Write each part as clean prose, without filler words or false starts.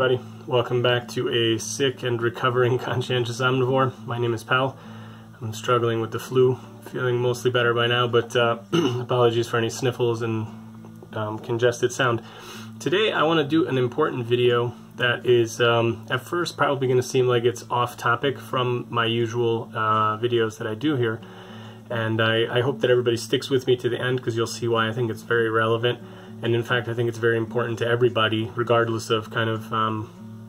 everybody. Welcome back to a sick and recovering conscientious omnivore. My name is Pal. I'm struggling with the flu, feeling mostly better by now, but apologies for any sniffles and congested sound. Today I want to do an important video that is at first probably going to seem like it's off topic from my usual videos that I do here, and I hope that everybody sticks with me to the end because you'll see why I think it's very relevant. And in fact, I think it's very important to everybody, regardless of kind of,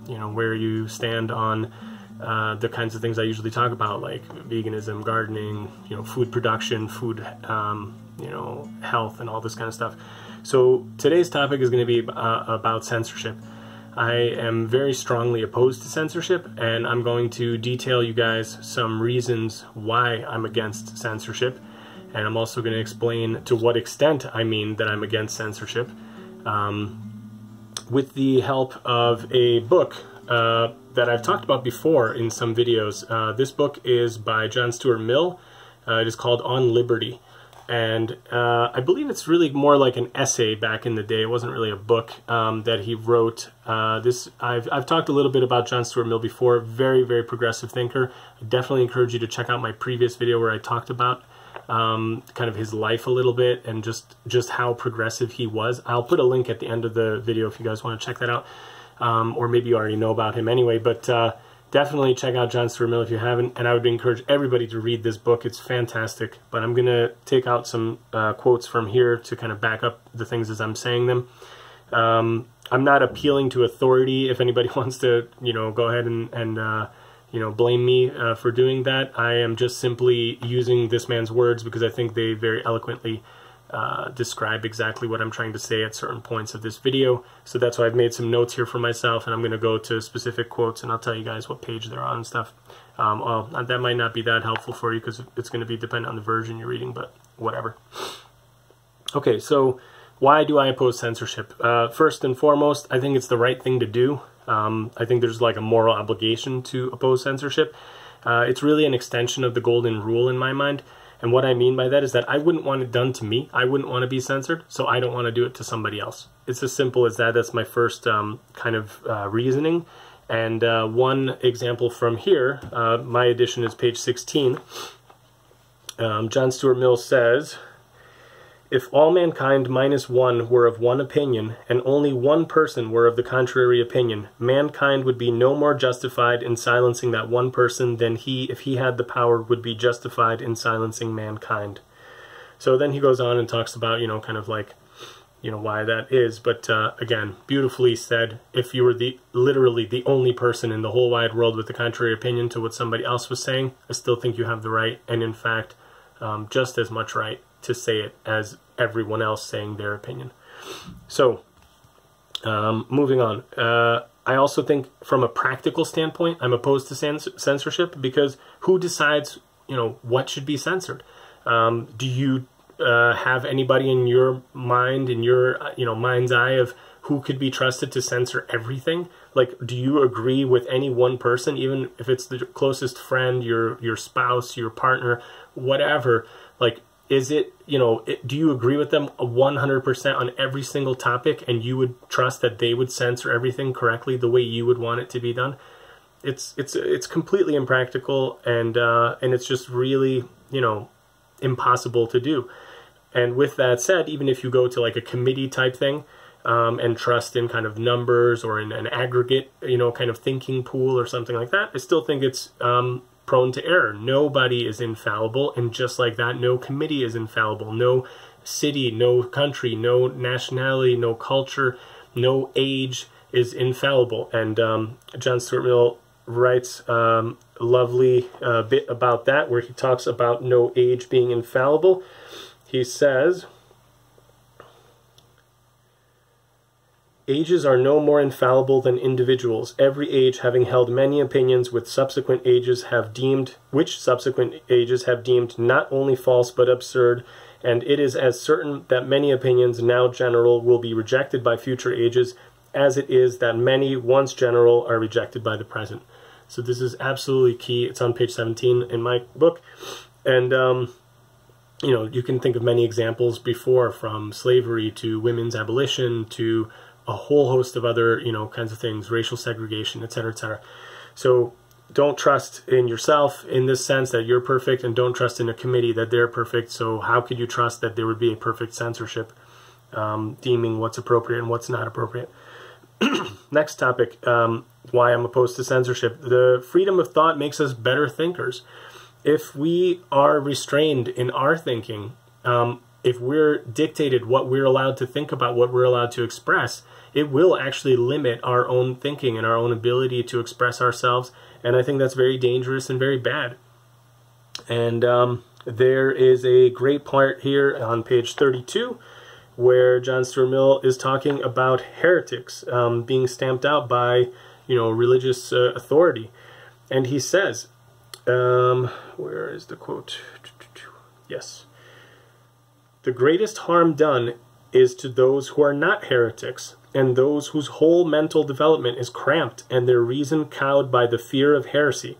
you know, where you stand on the kinds of things I usually talk about, like veganism, gardening, you know, food production, food, you know, health, and all this kind of stuff. So today's topic is going to be about censorship. I am very strongly opposed to censorship, and I'm going to detail you guys some reasons why I'm against censorship. And I'm also going to explain to what extent I mean that I'm against censorship, with the help of a book that I've talked about before in some videos. This book is by John Stuart Mill. It is called On Liberty. And I believe it's really more like an essay back in the day. It wasn't really a book that he wrote. I've talked a little bit about John Stuart Mill before. Very, very progressive thinker. I definitely encourage you to check out my previous video where I talked about kind of his life a little bit and just how progressive he was. I'll put a link at the end of the video if you guys want to check that out, or maybe you already know about him anyway, but definitely check out John Stuart Mill if you haven't, and I would encourage everybody to read this book. It's fantastic, but I'm gonna take out some quotes from here to kind of back up the things as I'm saying them. I'm not appealing to authority. If anybody wants to, you know, go ahead and you know, blame me for doing that. I am just simply using this man's words because I think they very eloquently describe exactly what I'm trying to say at certain points of this video. So that's why I've made some notes here for myself, and I'm going to go to specific quotes, and I'll tell you guys what page they're on and stuff. Well, that might not be that helpful for you because it's going to be dependent on the version you're reading, but whatever. Okay, so why do I oppose censorship? First and foremost, I think it's the right thing to do. I think there's like a moral obligation to oppose censorship. It's really an extension of the golden rule in my mind. And what I mean by that is that I wouldn't want it done to me. I wouldn't want to be censored, so I don't want to do it to somebody else. It's as simple as that. That's my first kind of reasoning. And one example from here, my edition is page 16. John Stuart Mill says, "If all mankind minus one were of one opinion, and only one person were of the contrary opinion, mankind would be no more justified in silencing that one person than he, if he had the power, would be justified in silencing mankind." So then he goes on and talks about, you know, kind of like, you know, why that is. But again, beautifully said. If you were literally the only person in the whole wide world with the contrary opinion to what somebody else was saying, I still think you have the right, and in fact, just as much right to say it as everyone else saying their opinion. So, moving on. I also think from a practical standpoint, I'm opposed to censorship because who decides, you know, what should be censored? Do you have anybody in your mind, in your, you know, mind's eye of who could be trusted to censor everything? Like, do you agree with any one person, even if it's the closest friend, your spouse, your partner, whatever? Like, is it, you know, do you agree with them 100% on every single topic, and you would trust that they would censor everything correctly the way you would want it to be done? It's completely impractical, and it's just really, you know, impossible to do. And with that said, even if you go to like a committee type thing, and trust in kind of numbers or in an aggregate, you know, kind of thinking pool or something like that, I still think it's prone to error. Nobody is infallible, and just like that, no committee is infallible. No city, no country, no nationality, no culture, no age is infallible. And John Stuart Mill writes a lovely bit about that, where he talks about no age being infallible. He says, "Ages are no more infallible than individuals, every age having held many opinions which subsequent ages have deemed not only false but absurd, and it is as certain that many opinions now general will be rejected by future ages, as it is that many once general are rejected by the present." So this is absolutely key. It's on page 17 in my book, and you know, you can think of many examples before, from slavery to women's abolition to a whole host of other, kinds of things, racial segregation, etc., etc. So don't trust in yourself in this sense that you're perfect, and don't trust in a committee that they're perfect. So how could you trust that there would be a perfect censorship deeming what's appropriate and what's not appropriate? Next topic, why I'm opposed to censorship. The freedom of thought makes us better thinkers. If we are restrained in our thinking, if we're dictated what we're allowed to think about, what we're allowed to express, it will actually limit our own thinking and our own ability to express ourselves. And I think that's very dangerous and very bad. And there is a great part here on page 32 where John Stuart Mill is talking about heretics being stamped out by, religious authority. And he says, where is the quote? Yes. The greatest harm done is to those who are not heretics, and those whose whole mental development is cramped and their reason cowed by the fear of heresy.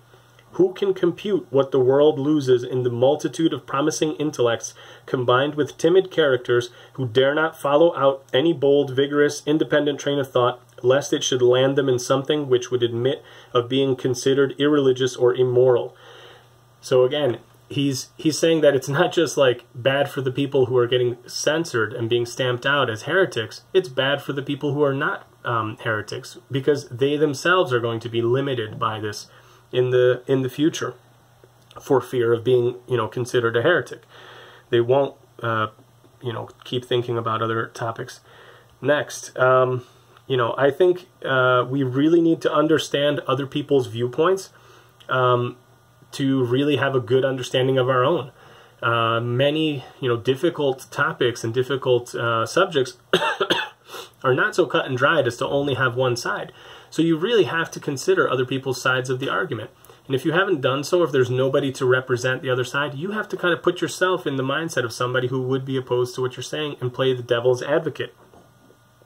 Who can compute what the world loses in the multitude of promising intellects combined with timid characters who dare not follow out any bold, vigorous, independent train of thought, lest it should land them in something which would admit of being considered irreligious or immoral? So again, he's saying that it's not just like bad for the people who are getting censored and being stamped out as heretics, it's bad for the people who are not heretics, because they themselves are going to be limited by this in the future for fear of being, considered a heretic. They won't, keep thinking about other topics. Next, I think we really need to understand other people's viewpoints to really have a good understanding of our own. Many, difficult topics and difficult subjects are not so cut and dried as to only have one side. So you really have to consider other people's sides of the argument. And if you haven't done so, if there's nobody to represent the other side, you have to kind of put yourself in the mindset of somebody who would be opposed to what you're saying and play the devil's advocate.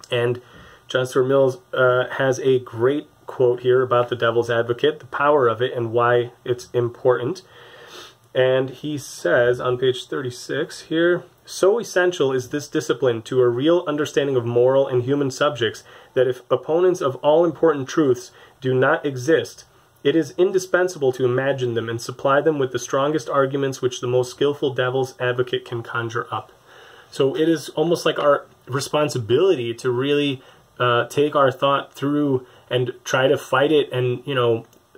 And John Stuart Mill has a great quote here about the devil's advocate, the power of it, and why it's important. And he says on page 36 here, so essential is this discipline to a real understanding of moral and human subjects that if opponents of all important truths do not exist, it is indispensable to imagine them and supply them with the strongest arguments which the most skillful devil's advocate can conjure up. So it is almost like our responsibility to really take our thought through and try to fight it, and,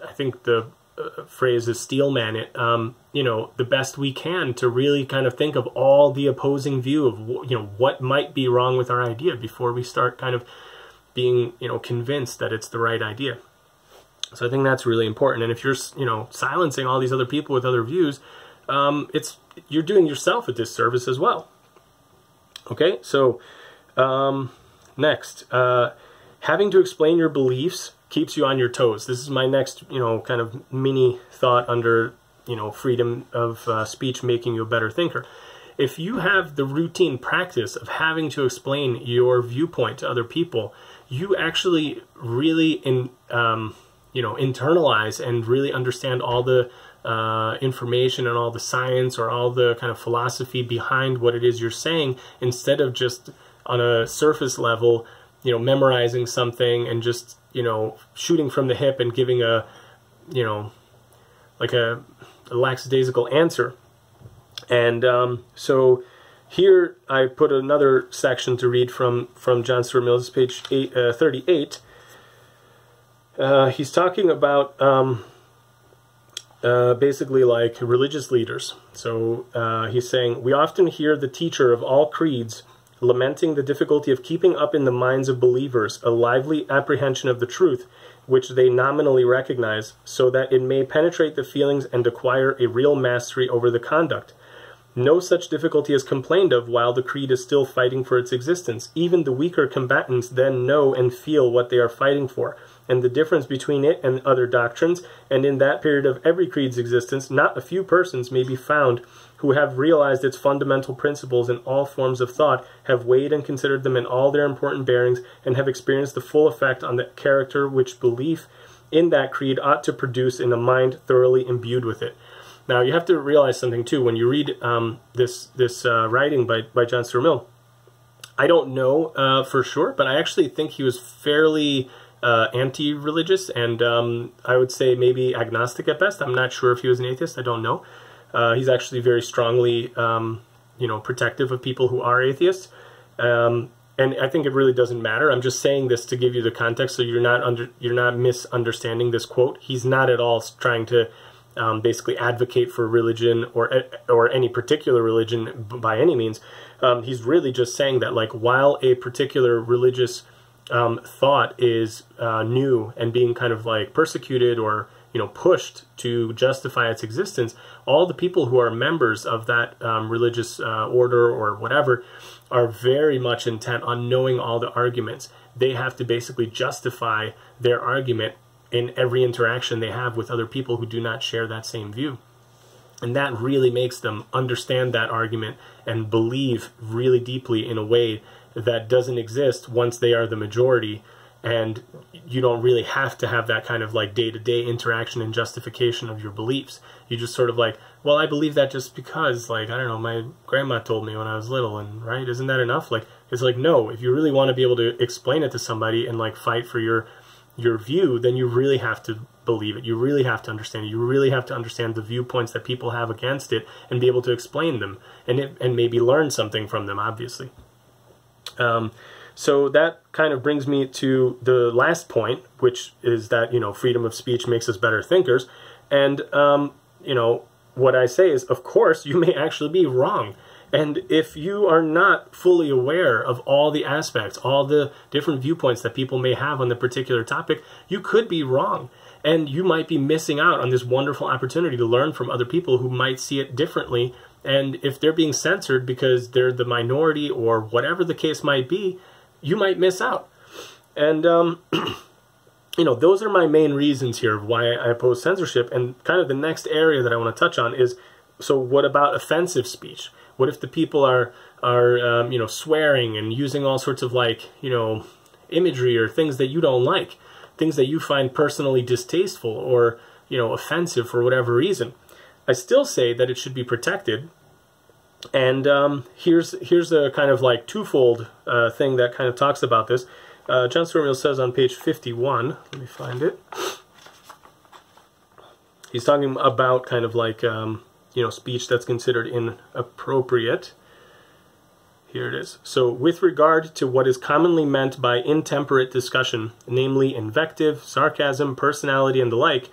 I think the phrase is steelman it, the best we can to really kind of think of all the opposing view of, what might be wrong with our idea before we start kind of being, convinced that it's the right idea. So I think that's really important. And if you're, silencing all these other people with other views, you're doing yourself a disservice as well. Okay, so next, having to explain your beliefs keeps you on your toes. This is my next, kind of mini thought under, freedom of speech making you a better thinker. If you have the routine practice of having to explain your viewpoint to other people, you actually really internalize and really understand all the information and all the science or all the kind of philosophy behind what it is you're saying, instead of just on a surface level, memorizing something and just, shooting from the hip and giving a, like a lackadaisical answer. And so here I put another section to read from John Stuart Mill. This is page 38. He's talking about basically like religious leaders. So he's saying, we often hear the teacher of all creeds lamenting the difficulty of keeping up in the minds of believers a lively apprehension of the truth, which they nominally recognize, so that it may penetrate the feelings and acquire a real mastery over the conduct. No such difficulty is complained of while the creed is still fighting for its existence. Even the weaker combatants then know and feel what they are fighting for, and the difference between it and other doctrines, and in that period of every creed's existence, not a few persons may be found who have realized its fundamental principles in all forms of thought, have weighed and considered them in all their important bearings, and have experienced the full effect on the character which belief in that creed ought to produce in a mind thoroughly imbued with it. Now, you have to realize something, too. When you read this writing by John Stuart Mill, I don't know for sure, but I actually think he was fairly anti-religious, and I would say maybe agnostic at best. I'm not sure if he was an atheist. I don't know. He's actually very strongly, protective of people who are atheists. And I think it really doesn't matter. I'm just saying this to give you the context, so you're not misunderstanding this quote. He's not at all trying to basically advocate for religion or any particular religion by any means. He's really just saying that, like, while a particular religious thought is new and being kind of like persecuted or pushed to justify its existence, all the people who are members of that religious order or whatever are very much intent on knowing all the arguments. They have to basically justify their argument in every interaction they have with other people who do not share that same view. And that really makes them understand that argument and believe really deeply in a way that doesn't exist once they are the majority. And you don't really have to have that kind of like day-to-day interaction and justification of your beliefs. You just sort of like, well, I believe that just because, like, I don't know, my grandma told me when I was little, and right, isn't that enough? Like, it's like, no, if you really want to be able to explain it to somebody and like fight for your view, then you really have to believe it. You really have to understand it. You really have to understand the viewpoints that people have against it and be able to explain them and maybe learn something from them, obviously. So that kind of brings me to the last point, which is that, freedom of speech makes us better thinkers. And, what I say is, of course, you may actually be wrong. And if you are not fully aware of all the aspects, all the different viewpoints that people may have on the particular topic, you could be wrong. And you might be missing out on this wonderful opportunity to learn from other people who might see it differently. And if they're being censored because they're the minority or whatever the case might be, you might miss out. And, those are my main reasons here of why I oppose censorship. And kind of the next area that I want to touch on is, so what about offensive speech? What if the people are swearing and using all sorts of like, imagery or things that you don't like, things that you find personally distasteful or, offensive for whatever reason? I still say that it should be protected. And here's a kind of like twofold thing that kind of talks about this. John Stuart Mill says on page 51, let me find it. He's talking about kind of like, speech that's considered inappropriate. Here it is. So, with regard to what is commonly meant by intemperate discussion, namely invective, sarcasm, personality, and the like,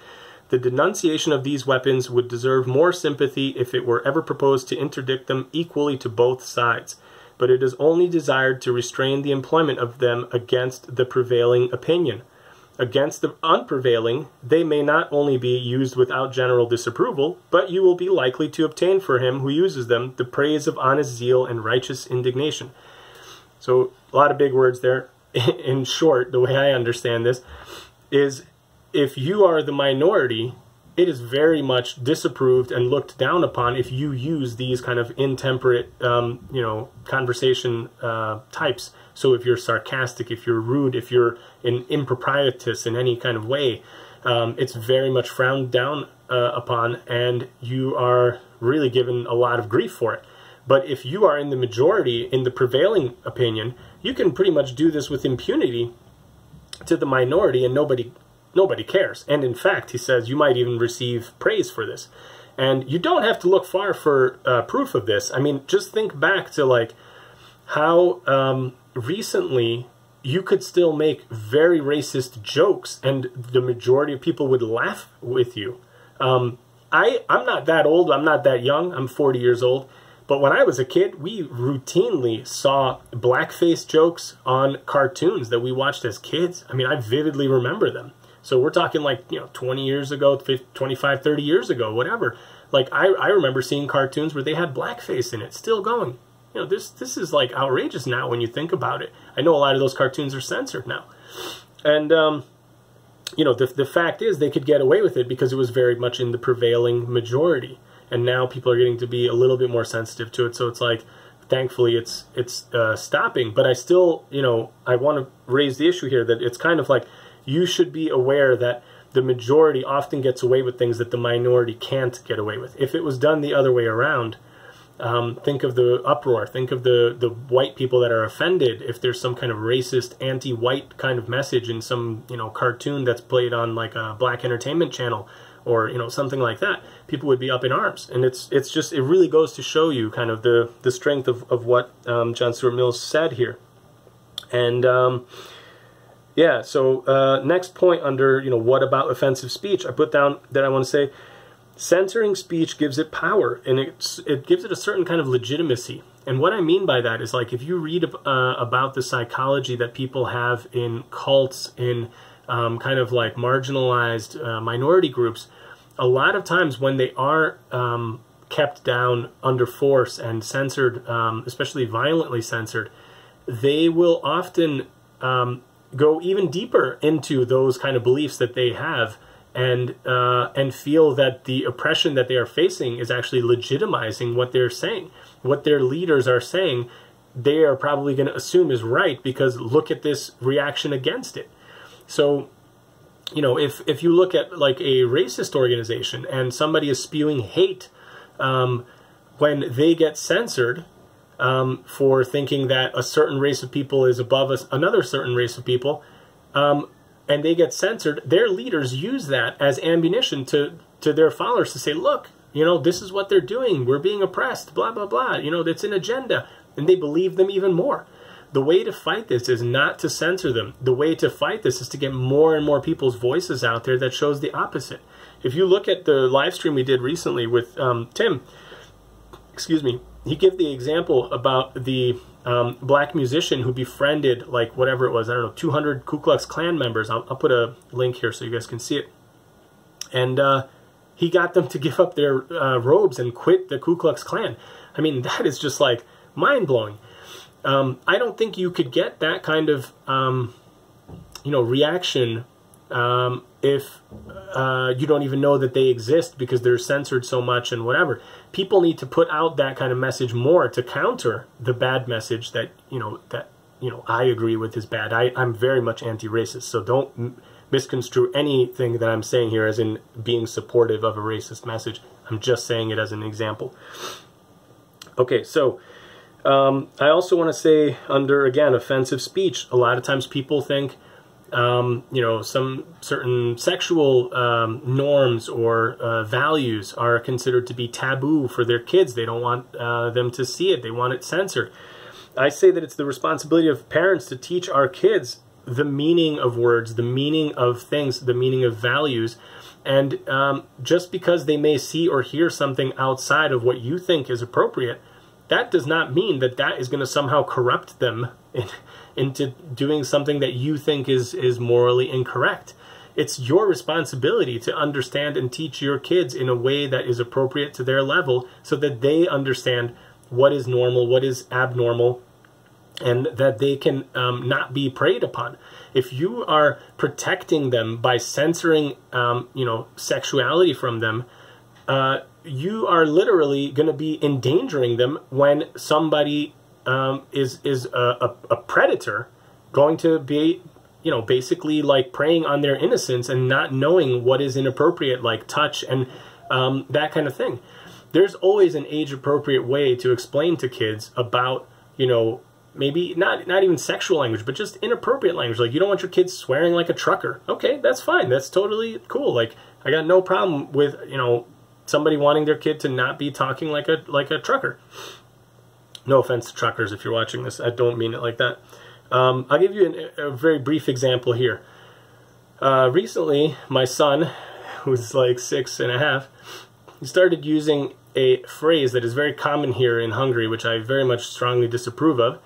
the denunciation of these weapons would deserve more sympathy if it were ever proposed to interdict them equally to both sides. But it is only desired to restrain the employment of them against the prevailing opinion. Against the unprevailing, they may not only be used without general disapproval, but you will be likely to obtain for him who uses them the praise of honest zeal and righteous indignation. So, a lot of big words there. In short, the way I understand this is, if you are the minority, it is very much disapproved and looked down upon if you use these kind of intemperate, conversation types. So if you're sarcastic, if you're rude, if you're improprietous in any kind of way, it's very much frowned down upon, and you are really given a lot of grief for it. But if you are in the majority, in the prevailing opinion, you can pretty much do this with impunity to the minority, and nobody cares. And in fact, he says, you might even receive praise for this. And you don't have to look far for proof of this. I mean, just think back to like how recently you could still make very racist jokes and the majority of people would laugh with you. I'm not that old, I'm not that young, I'm 40 years old. But when I was a kid, we routinely saw blackface jokes on cartoons that we watched as kids. I mean, I vividly remember them. So we're talking like, 20 years ago, 25, 30 years ago, whatever. Like, I remember seeing cartoons where they had blackface in it, still going. This is like outrageous now when you think about it. I know a lot of those cartoons are censored now. And, the fact is they could get away with it because it was very much in the prevailing majority. And now people are getting to be a little bit more sensitive to it. So it's like, thankfully, it's stopping. But I still, I want to raise the issue here that it's kind of like, you should be aware that the majority often gets away with things that the minority can't get away with. If it was done the other way around, Think of the uproar. Think of the white people that are offended if there's some kind of racist, anti-white kind of message in some, you know, cartoon that's played on like a black entertainment channel, or, you know, something like that. People would be up in arms. And it's just, it really goes to show you kind of the strength of what John Stuart Mill said here. And yeah, so next point under, you know, what about offensive speech, I put down that I want to say, censoring speech gives it power, and it gives it a certain kind of legitimacy. And what I mean by that is, like, if you read about the psychology that people have in cults, in kind of like marginalized minority groups, a lot of times when they are kept down under force and censored, especially violently censored, they will often go even deeper into those kind of beliefs that they have, and feel that the oppression that they are facing is actually legitimizing what they're saying. What their leaders are saying, they are probably going to assume is right, because look at this reaction against it. So, you know, if you look at like a racist organization and somebody is spewing hate, when they get censored for thinking that a certain race of people is above another certain race of people, and they get censored, their leaders use that as ammunition to their followers to say, look, you know, this is what they're doing. We're being oppressed, blah, blah, blah. You know, it's an agenda. And they believe them even more. The way to fight this is not to censor them. The way to fight this is to get more and more people's voices out there that shows the opposite. If you look at the live stream we did recently with Tim, excuse me, he gave the example about the black musician who befriended, like, whatever it was, I don't know, 200 Ku Klux Klan members. I'll put a link here so you guys can see it. And he got them to give up their robes and quit the Ku Klux Klan. I mean, that is just, like, mind-blowing. I don't think you could get that kind of, you know, reaction if you don't even know that they exist because they're censored so much and whatever. People need to put out that kind of message more to counter the bad message that, you know, I agree with is bad. I'm very much anti-racist, so don't misconstrue anything that I'm saying here as in being supportive of a racist message. I'm just saying it as an example. Okay, so I also want to say, under, again, offensive speech, a lot of times people think, you know, some certain sexual norms or values are considered to be taboo for their kids. They don't want them to see it. They want it censored. I say that it's the responsibility of parents to teach our kids the meaning of words, the meaning of things, the meaning of values. And just because they may see or hear something outside of what you think is appropriate, that does not mean that that is going to somehow corrupt them into doing something that you think is morally incorrect. It's your responsibility to understand and teach your kids in a way that is appropriate to their level, so that they understand what is normal, what is abnormal, and that they can not be preyed upon. If you are protecting them by censoring, you know, sexuality from them, you are literally going to be endangering them when somebody is a predator, going to be, you know, basically like preying on their innocence and not knowing what is inappropriate, like touch and that kind of thing. There's always an age-appropriate way to explain to kids about, you know, maybe not even sexual language, but just inappropriate language. Like, you don't want your kids swearing like a trucker. Okay, that's fine. That's totally cool. Like, I got no problem with, you know, somebody wanting their kid to not be talking like a trucker. No offense to truckers if you're watching this. I don't mean it like that. I'll give you a very brief example here. Recently, my son, who's like 6.5, he started using a phrase that is very common here in Hungary, which I very much strongly disapprove of.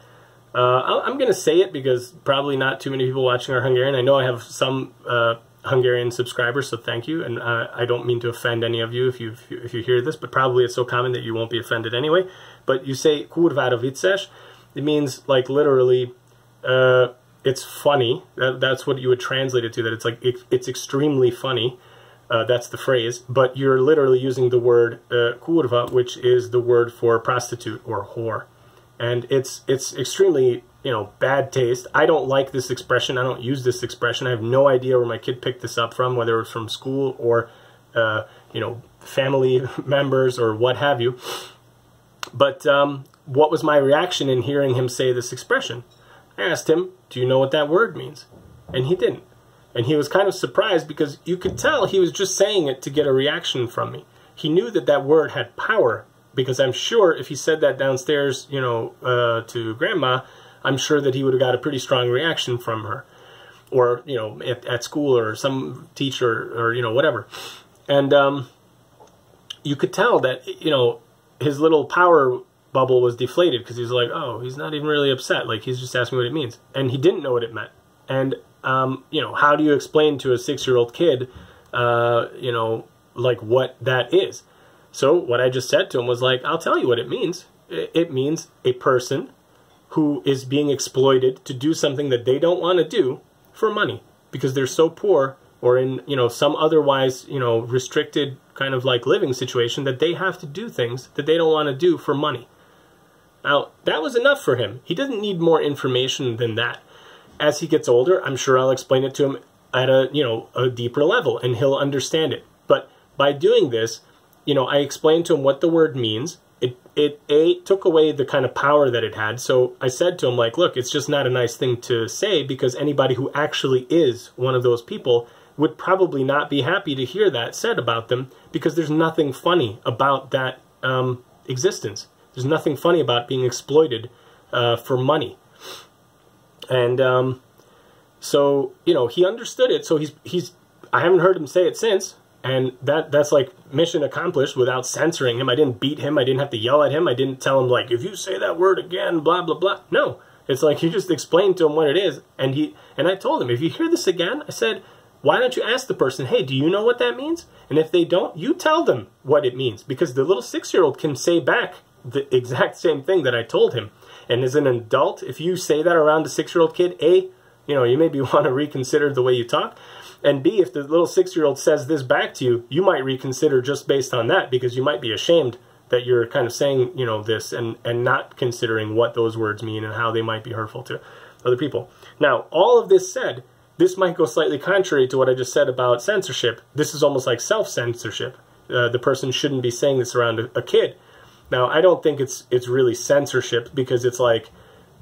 I'm going to say it because probably not too many people watching are Hungarian. I know I have some Hungarian subscribers, so thank you. And I don't mean to offend any of you if you hear this, but probably it's so common that you won't be offended anyway. But you say kurvára vicces. It means, like, literally, it's funny. That's what you would translate it to. That it's like it's extremely funny. That's the phrase. But you're literally using the word kurva, which is the word for prostitute or whore. And it's extremely, you know, bad taste. I don't like this expression. I don't use this expression. I have no idea where my kid picked this up from, whether it's from school or, you know, family members or what have you. But what was my reaction in hearing him say this expression? I asked him, do you know what that word means? And he didn't. And he was kind of surprised because you could tell he was just saying it to get a reaction from me. He knew that that word had power, because I'm sure if he said that downstairs, you know, to Grandma, I'm sure that he would have got a pretty strong reaction from her. Or, you know, at school, or some teacher, or, you know, whatever. And you could tell that, you know, his little power bubble was deflated, because he's like, oh, he's not even really upset. Like, he's just asking what it means. And he didn't know what it meant. And, you know, how do you explain to a 6-year-old kid, you know, like what that is? So what I just said to him was like, I'll tell you what it means. It means a person who is being exploited to do something that they don't want to do for money, because they're so poor, or in, you know, some otherwise, you know, restricted kind of like living situation, that they have to do things that they don't want to do for money. Now, that was enough for him. He doesn't need more information than that. As he gets older, I'm sure I'll explain it to him at a, you know, a deeper level, and he'll understand it. But by doing this, you know, I explained to him what the word means. It took away the kind of power that it had. So I said to him, like, look, it's just not a nice thing to say, because anybody who actually is one of those people would probably not be happy to hear that said about them, because there's nothing funny about that existence. There's nothing funny about being exploited for money. And so, you know, he understood it. So I haven't heard him say it since. And that's like mission accomplished without censoring him. I didn't beat him. I didn't have to yell at him. I didn't tell him, like, if you say that word again, blah, blah, blah. No. It's like you just explained to him what it is. And I told him, if you hear this again, I said, why don't you ask the person, hey, do you know what that means? And if they don't, you tell them what it means. Because the little 6-year-old can say back the exact same thing that I told him. And as an adult, if you say that around a 6-year-old kid, A, you know, you maybe want to reconsider the way you talk. And B, if the little 6-year-old says this back to you, you might reconsider just based on that, because you might be ashamed that you're kind of saying, you know, this and not considering what those words mean and how they might be hurtful to other people. Now, all of this said, this might go slightly contrary to what I just said about censorship. This is almost like self-censorship. The person shouldn't be saying this around a kid. Now, I don't think it's really censorship, because it's like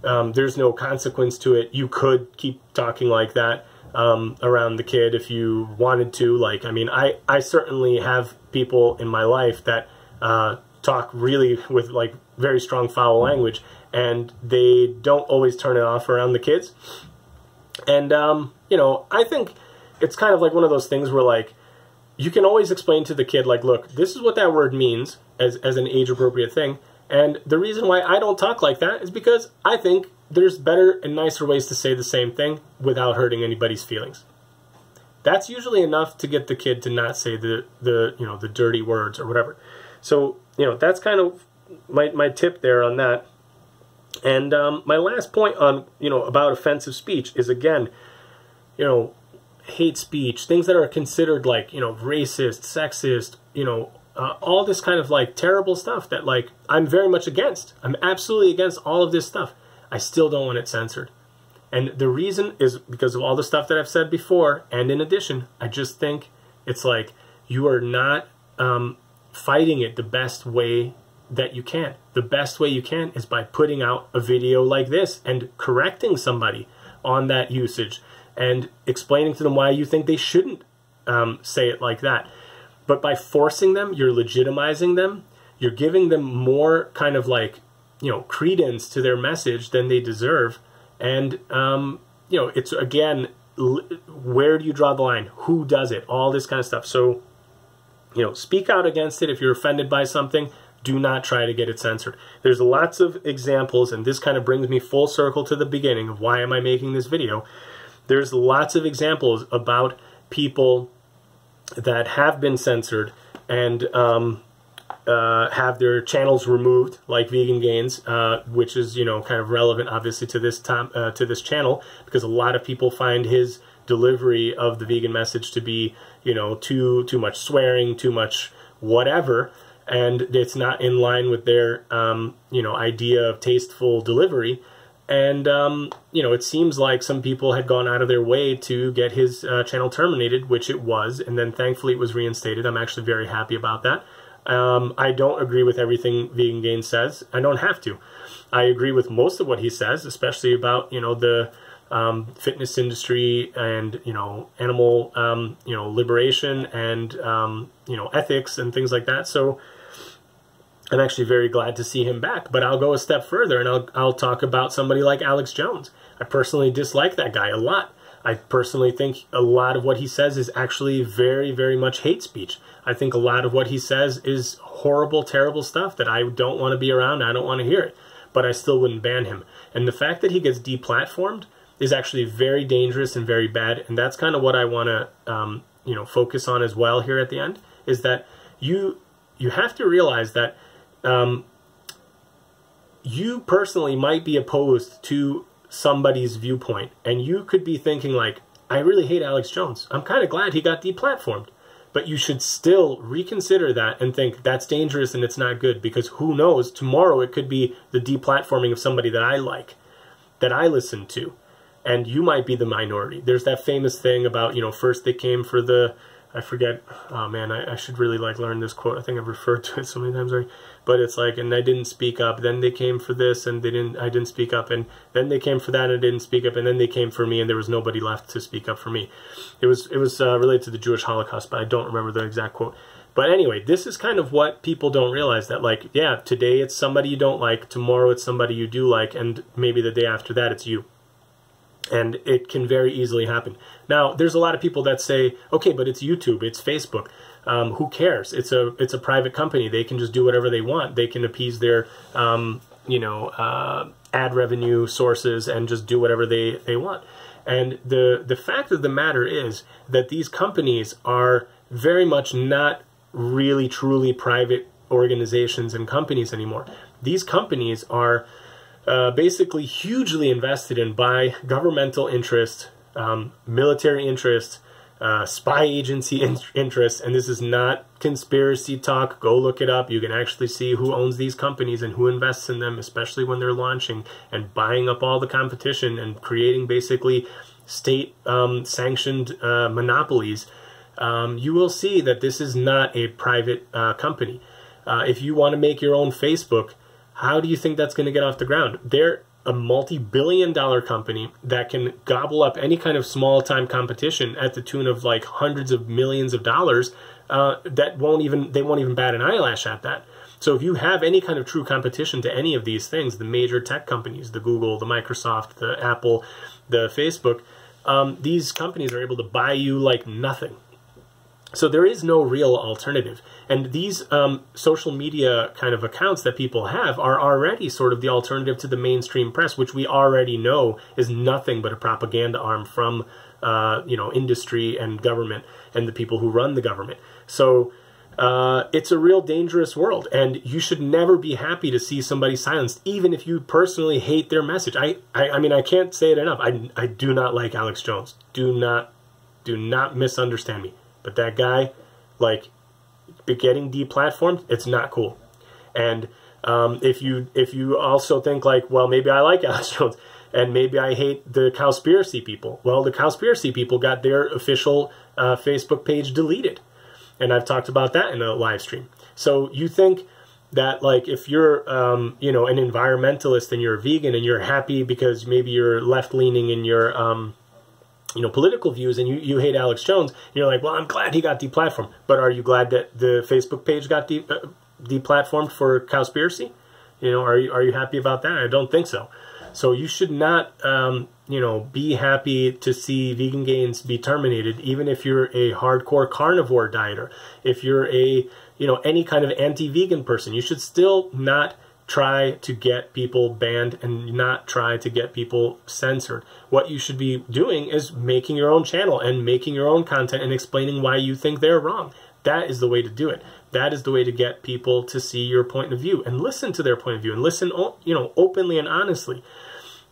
there's no consequence to it. You could keep talking like that around the kid if you wanted to. Like, I mean, I certainly have people in my life that talk really with like very strong foul language, and they don't always turn it off around the kids. And, you know, I think it's kind of like one of those things where, like, you can always explain to the kid, like, look, this is what that word means as an age-appropriate thing. And the reason why I don't talk like that is because I think there's better and nicer ways to say the same thing without hurting anybody's feelings. That's usually enough to get the kid to not say the you know, the dirty words or whatever. So, you know, that's kind of my tip there on that. And my last point on, you know, about offensive speech is, again, you know, hate speech, things that are considered like, you know, racist, sexist, you know, all this kind of like terrible stuff that, like, I'm very much against. I'm absolutely against all of this stuff. I still don't want it censored. And the reason is because of all the stuff that I've said before, and in addition, I just think it's like you are not fighting it the best way that you can. The best way you can is by putting out a video like this and correcting somebody on that usage and explaining to them why you think they shouldn't say it like that. But by forcing them, you're legitimizing them. You're giving them more kind of like, you know, credence to their message than they deserve. And, you know, it's, again, where do you draw the line? Who does it? All this kind of stuff. So, you know, speak out against it if you're offended by something. Do not try to get it censored. There's lots of examples, and this kind of brings me full circle to the beginning of why am I making this video. There's lots of examples about people that have been censored and have their channels removed, like Vegan Gains, which is, you know, kind of relevant, obviously, to this channel, because a lot of people find his delivery of the vegan message to be, you know, too much swearing, too much whatever, and it's not in line with their, you know, idea of tasteful delivery. And, you know, it seems like some people had gone out of their way to get his channel terminated, which it was, and then thankfully it was reinstated. I'm actually very happy about that. I don't agree with everything Vegan Gains says. I don't have to. I agree with most of what he says, especially about, you know, the fitness industry and, you know, animal, you know, liberation and, you know, ethics and things like that. So I'm actually very glad to see him back. But I'll go a step further and I'll talk about somebody like Alex Jones. I personally dislike that guy a lot. I personally think a lot of what he says is actually very, very much hate speech. I think a lot of what he says is horrible, terrible stuff that I don't want to be around. I don't want to hear it. But I still wouldn't ban him. And the fact that he gets deplatformed is actually very dangerous and very bad. And that's kind of what I want to, you know, focus on as well here at the end, is that you have to realize that you personally might be opposed to somebody's viewpoint, and you could be thinking like, I really hate Alex Jones. I'm kind of glad he got deplatformed. But you should still reconsider that and think that's dangerous and it's not good, because who knows, tomorrow it could be the deplatforming of somebody that I like, that I listen to, and you might be the minority. There's that famous thing about, you know, first they came for the, I forget, oh man, I should really like learn this quote. I think I've referred to it so many times already. But it's like, and I didn't speak up, then they came for this and I didn't speak up, and then they came for that and I didn't speak up, and then they came for me and there was nobody left to speak up for me. It was related to the Jewish Holocaust, but I don't remember the exact quote. But anyway, this is kind of what people don't realize, that like, yeah, today it's somebody you don't like, tomorrow it's somebody you do like, and maybe the day after that it's you. And it can very easily happen. Now, there's a lot of people that say, okay, but it's YouTube, it's Facebook. Who cares? It's a private company. They can just do whatever they want. They can appease their, you know, ad revenue sources and just do whatever they want. And the fact of the matter is that these companies are very much not really truly private organizations and companies anymore. These companies are basically hugely invested in by governmental interest, military interest, spy agency interest, and this is not conspiracy talk. Go look it up. You can actually see who owns these companies and who invests in them, especially when they're launching and buying up all the competition and creating basically state sanctioned monopolies. You will see that this is not a private company. If you want to make your own Facebook, how do you think that's going to get off the ground? They're a multi-billion-dollar company that can gobble up any kind of small-time competition at the tune of like hundreds of millions of dollars. They won't even bat an eyelash at that. So if you have any kind of true competition to any of these things, the major tech companies, the Google, the Microsoft, the Apple, the Facebook, these companies are able to buy you like nothing. So there is no real alternative. And these social media kind of accounts that people have are already sort of the alternative to the mainstream press, which we already know is nothing but a propaganda arm from you know, industry and government and the people who run the government. So it's a real dangerous world, and you should never be happy to see somebody silenced, even if you personally hate their message. I mean, I can't say it enough. I do not like Alex Jones. Do not misunderstand me. But that guy, like, getting deplatformed, it's not cool. And if you also think like, well, maybe I like Alex Jones and maybe I hate the Cowspiracy people. Well, the Cowspiracy people got their official Facebook page deleted, and I've talked about that in a live stream. So you think that like if you're you know, an environmentalist and you're a vegan and you're happy because maybe you're left leaning in your you know, political views, and you hate Alex Jones, and you're like, well, I'm glad he got deplatformed. But are you glad that the Facebook page got deplatformed for Cowspiracy? You know, are you happy about that? I don't think so. So you should not, you know, be happy to see Vegan Gains be terminated, even if you're a hardcore carnivore dieter. If you're a, you know, any kind of anti-vegan person, you should still not try to get people banned and not try to get people censored. What you should be doing is making your own channel and making your own content and explaining why you think they're wrong. That is the way to do it. That is the way to get people to see your point of view and listen to their point of view and listen, you know, openly and honestly.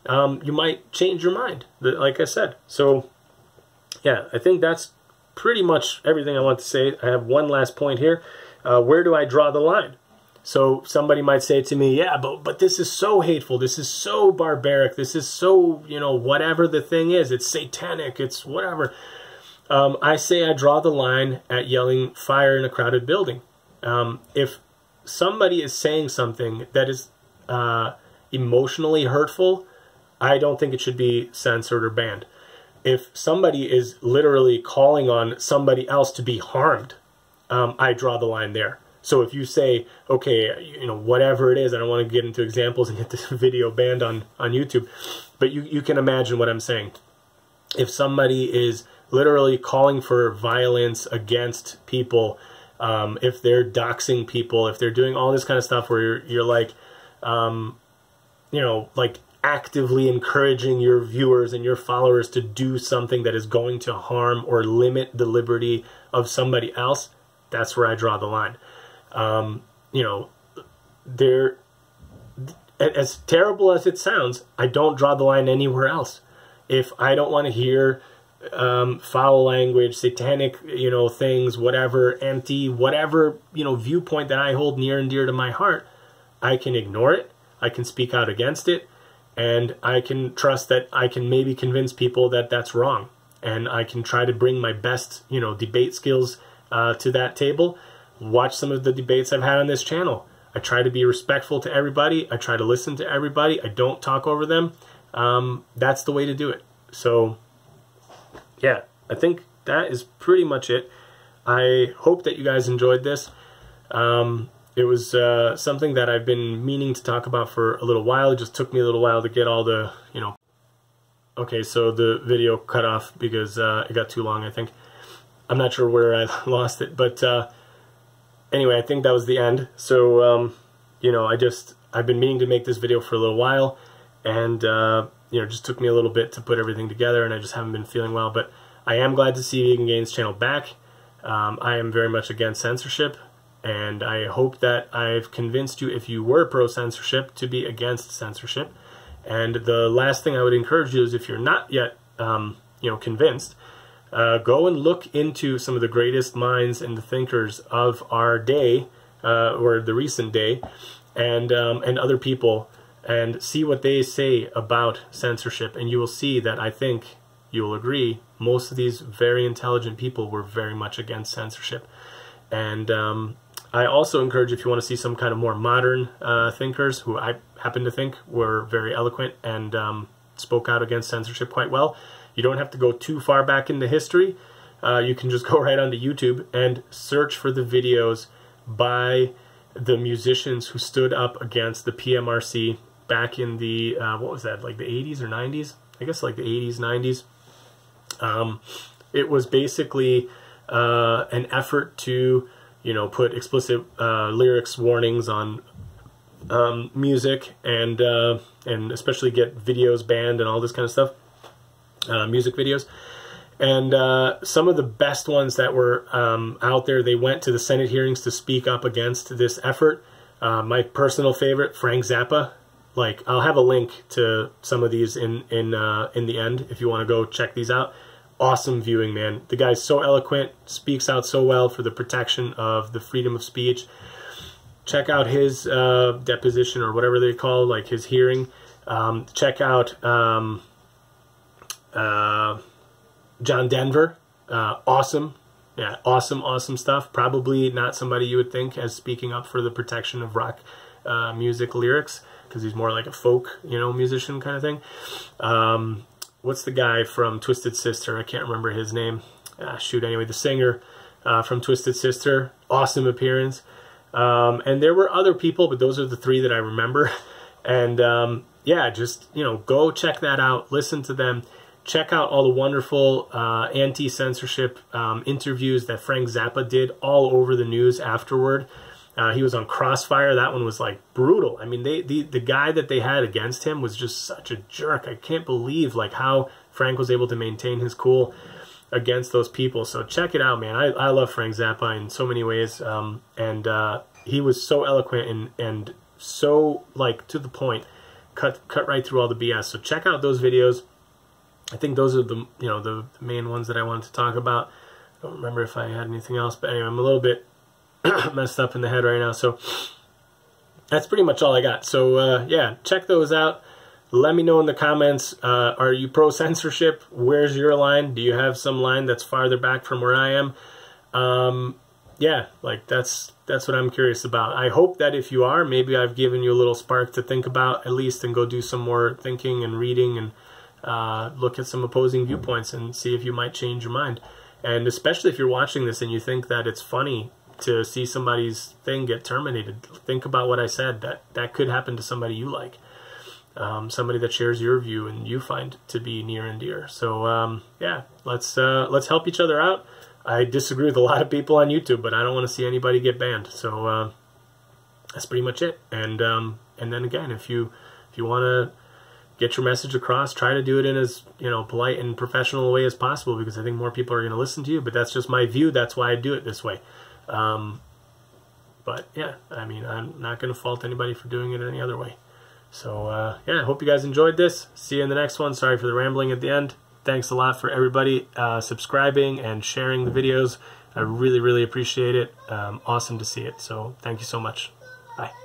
You might change your mind, like I said. So, yeah, I think that's pretty much everything I want to say. I have one last point here. Where do I draw the line? So somebody might say to me, yeah, but this is so hateful, this is so barbaric, this is so, you know, whatever the thing is, it's satanic, it's whatever. I say I draw the line at yelling fire in a crowded building. If somebody is saying something that is emotionally hurtful, I don't think it should be censored or banned. If somebody is literally calling on somebody else to be harmed, I draw the line there. So if you say, okay, you know, whatever it is, I don't want to get into examples and get this video banned on YouTube, but you can imagine what I'm saying. If somebody is literally calling for violence against people, if they're doxing people, if they're doing all this kind of stuff where you're like, you know, like actively encouraging your viewers and your followers to do something that is going to harm or limit the liberty of somebody else, that's where I draw the line. You know, as terrible as it sounds, I don't draw the line anywhere else. If I don't want to hear foul language, satanic, you know, things, whatever, empty, whatever, you know, viewpoint that I hold near and dear to my heart, I can ignore it, I can speak out against it, and I can trust that I can maybe convince people that that's wrong. And I can try to bring my best, you know, debate skills to that table. Watch some of the debates I've had on this channel. I try to be respectful to everybody. I try to listen to everybody. I don't talk over them. That's the way to do it. So, yeah, I think that is pretty much it. I hope that you guys enjoyed this. It was something that I've been meaning to talk about for a little while. It just took me a little while to get all the, you know... Okay, so the video cut off because it got too long, I think. I'm not sure where I lost it, but anyway, I think that was the end. So, you know, I've been meaning to make this video for a little while, and, you know, it just took me a little bit to put everything together, and I just haven't been feeling well. But I am glad to see Vegan Gains channel back. I am very much against censorship, and I hope that I've convinced you, if you were pro-censorship, to be against censorship. And the last thing I would encourage you is, if you're not yet, you know, convinced, go and look into some of the greatest minds and the thinkers of our day, or the recent day, and other people, and see what they say about censorship. And you will see that, I think you will agree, most of these very intelligent people were very much against censorship. And I also encourage, if you want to see some kind of more modern thinkers, who I happen to think were very eloquent and spoke out against censorship quite well, you don't have to go too far back into history. You can just go right onto YouTube and search for the videos by the musicians who stood up against the PMRC back in the, what was that, like the 80s or 90s? I guess like the 80s, 90s. It was basically an effort to, you know, put explicit lyrics warnings on music, and especially get videos banned and all this kind of stuff. Music videos. And some of the best ones that were out there, they went to the Senate hearings to speak up against this effort. My personal favorite, Frank Zappa. Like, I'll have a link to some of these in the end if you want to go check these out. Awesome viewing, man. The guy's so eloquent, speaks out so well for the protection of the freedom of speech. Check out his deposition, or whatever they call, like his hearing. Check out John Denver. Awesome. Yeah, awesome stuff. Probably not somebody you would think as speaking up for the protection of rock music lyrics, because he's more like a folk, you know, musician kind of thing. What's the guy from Twisted Sister? I can't remember his name. Shoot, anyway, the singer from Twisted Sister. Awesome appearance. And there were other people, but those are the three that I remember. And yeah, just, you know, go check that out. Listen to them. Check out all the wonderful anti-censorship interviews that Frank Zappa did all over the news afterward. He was on Crossfire. That one was like brutal. I mean, the guy that they had against him was just such a jerk. I can't believe like how Frank was able to maintain his cool against those people. So check it out, man. I love Frank Zappa in so many ways, and he was so eloquent and so like to the point, cut right through all the BS. So check out those videos. I think those are the, you know, the main ones that I wanted to talk about. I don't remember if I had anything else, but anyway, I'm a little bit messed up in the head right now. So that's pretty much all I got. So yeah, check those out. Let me know in the comments, are you pro-censorship? Where's your line? Do you have some line that's farther back from where I am? yeah, like that's what I'm curious about. I hope that if you are, maybe I've given you a little spark to think about at least, and go do some more thinking and reading, and look at some opposing viewpoints and see if you might change your mind. And especially if you're watching this and you think that it's funny to see somebody's thing get terminated, think about what I said, that could happen to somebody you like, somebody that shares your view and you find to be near and dear. So yeah, let's help each other out. I disagree with a lot of people on YouTube, but I don't want to see anybody get banned. So that's pretty much it. And then again, if you want to get your message across, try to do it in as, you know, polite and professional a way as possible, because I think more people are going to listen to you. But that's just my view. That's why I do it this way. But yeah, I mean, I'm not going to fault anybody for doing it any other way. So yeah, I hope you guys enjoyed this. See you in the next one. Sorry for the rambling at the end. Thanks a lot for everybody subscribing and sharing the videos. I really, really appreciate it. Awesome to see it. So thank you so much. Bye.